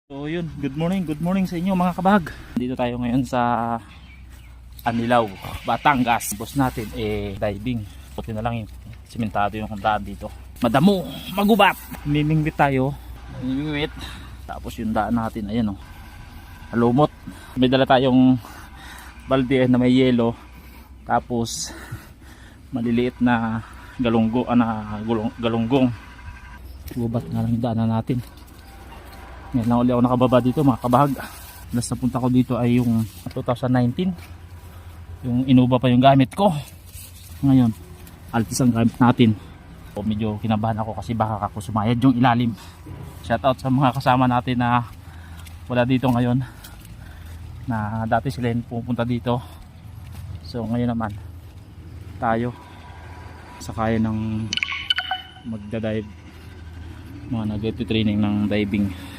So yun, good morning sa inyo mga kabahag. Dito tayo ngayon sa Anilao, Batangas. Boss natin diving. Puti na lang yung simentado yung daan dito. Madamo, magubat. Mimingwit tayo. Mimingwit. Tapos yung daan natin, ayan oh. Halumot. May dala tayong balde na may yelo. Tapos maliliit na galunggong. Gubat na lang yung daanan natin. Ngayon lang ulit ako nakababa dito mga kabahag. Last na punta ko dito ay yung 2019. Yung Innova pa yung gamit ko. Ngayon Altis ang gamit natin. O, medyo kinabahan ako kasi baka ako sumayad yung ilalim. Shoutout sa mga kasama natin na wala dito ngayon, na dati sila yung pupunta dito. So ngayon naman tayo sa kaya ng magdadive, mga nag-training ng diving.